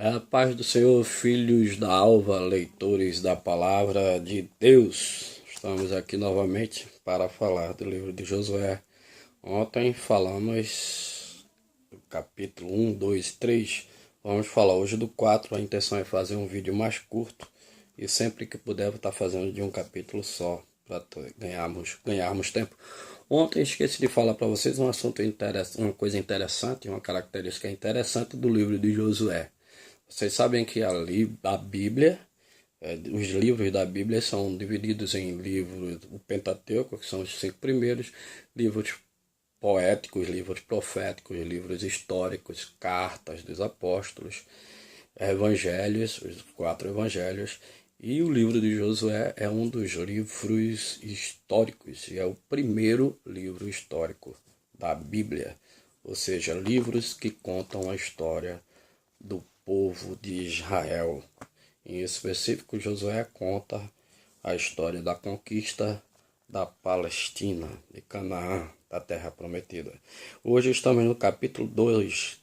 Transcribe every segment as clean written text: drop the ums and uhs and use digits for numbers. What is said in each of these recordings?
A paz do Senhor, filhos da alva, leitores da palavra de Deus. Estamos aqui novamente para falar do livro de Josué. Ontem falamos do capítulo 1, 2, 3. Vamos falar hoje do 4. A intenção é fazer um vídeo mais curto e sempre que puder vou estar fazendo de um capítulo só para ganharmos tempo. Ontem esqueci de falar para vocês um assunto interessante, uma coisa interessante, uma característica interessante do livro de Josué. Vocês sabem que a Bíblia, os livros da Bíblia são divididos em livros, o Pentateuco, que são os 5 primeiros, livros poéticos, livros proféticos, livros históricos, cartas dos apóstolos, evangelhos, os 4 evangelhos, e o livro de Josué é um dos livros históricos, e é o primeiro livro histórico da Bíblia, ou seja, livros que contam a história do povo de Israel. Em específico, Josué conta a história da conquista da Palestina, de Canaã, da Terra Prometida. Hoje estamos no capítulo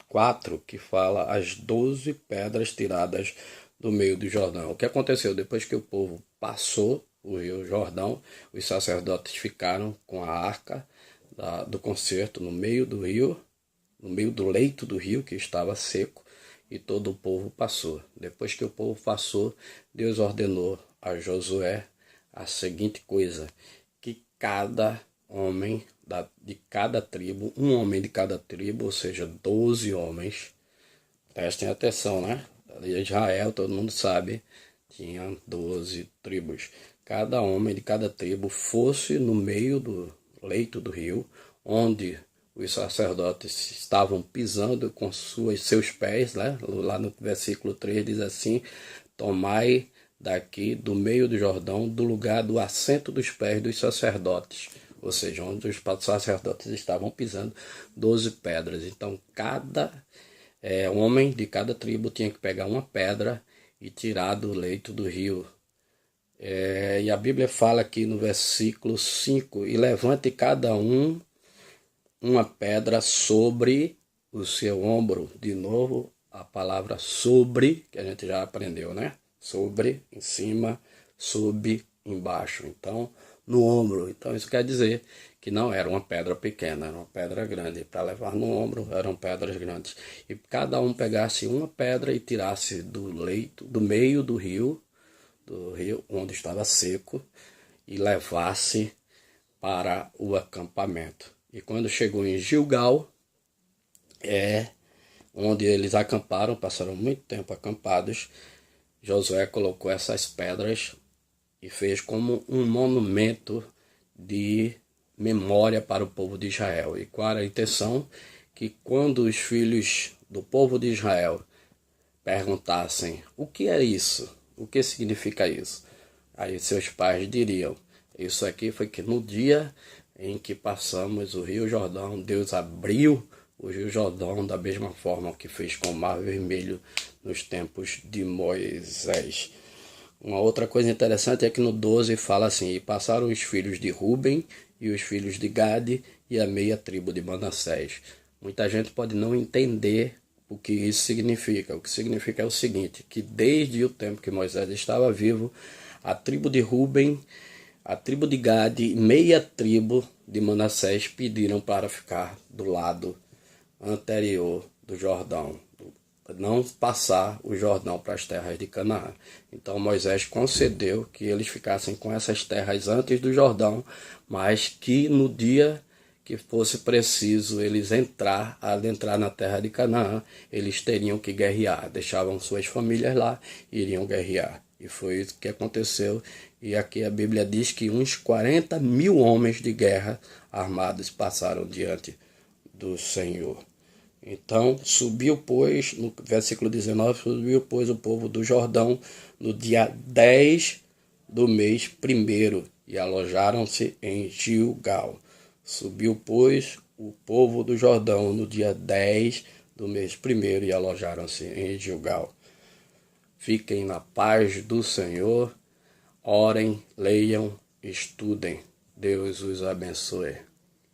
4, que fala as 12 pedras tiradas do meio do Jordão. O que aconteceu depois que o povo passou o rio Jordão? Os sacerdotes ficaram com a arca do concerto no meio do rio, no meio do leito do rio que estava seco, e todo o povo passou. Depois que o povo passou, Deus ordenou a Josué a seguinte coisa: que cada homem de cada tribo, um homem de cada tribo, ou seja, 12 homens, prestem atenção, né? Israel, todo mundo sabe, tinha 12 tribos. Cada homem de cada tribo fosse no meio do leito do rio, onde os sacerdotes estavam pisando com seus pés, né? Lá no versículo 3 diz assim: tomai daqui do meio do Jordão, do lugar do assento dos pés dos sacerdotes, ou seja, onde os sacerdotes estavam pisando, 12 pedras. Então cada homem de cada tribo tinha que pegar uma pedra e tirar do leito do rio. E a Bíblia fala aqui no versículo 5: e levante cada um uma pedra sobre o seu ombro. De novo, a palavra sobre, que a gente já aprendeu, né? Sobre, em cima, sob, embaixo. Então, no ombro. Então, isso quer dizer que não era uma pedra pequena, era uma pedra grande. Para levar no ombro, eram pedras grandes. E cada um pegasse uma pedra e tirasse do leito, do meio do rio onde estava seco, e levasse para o acampamento. E quando chegou em Gilgal, onde eles acamparam, passaram muito tempo acampados, Josué colocou essas pedras e fez como um monumento de memória para o povo de Israel. E qual era a intenção? Que quando os filhos do povo de Israel perguntassem: o que é isso? O que significa isso? Aí seus pais diriam: isso aqui foi que no dia em que passamos o Rio Jordão, Deus abriu o Rio Jordão da mesma forma que fez com o Mar Vermelho nos tempos de Moisés. Uma outra coisa interessante é que no 12 fala assim: e passaram os filhos de Ruben e os filhos de Gade e a meia tribo de Manassés. Muita gente pode não entender o que isso significa. O que significa é o seguinte: que desde o tempo que Moisés estava vivo, a tribo de Ruben, a tribo de Gade e meia tribo de Manassés pediram para ficar do lado anterior do Jordão, não passar o Jordão para as terras de Canaã. Então Moisés concedeu que eles ficassem com essas terras antes do Jordão, mas que no dia que fosse preciso eles adentrar na terra de Canaã, eles teriam que guerrear. Deixavam suas famílias lá e iriam guerrear. E foi isso que aconteceu. E aqui a Bíblia diz que uns 40 mil homens de guerra armados passaram diante do Senhor. Então subiu, pois, no versículo 19, subiu, pois, o povo do Jordão no dia 10 do mês primeiro e alojaram-se em Gilgal. Subiu, pois, o povo do Jordão no dia 10 do mês primeiro e alojaram-se em Gilgal. Fiquem na paz do Senhor, orem, leiam, estudem. Deus os abençoe.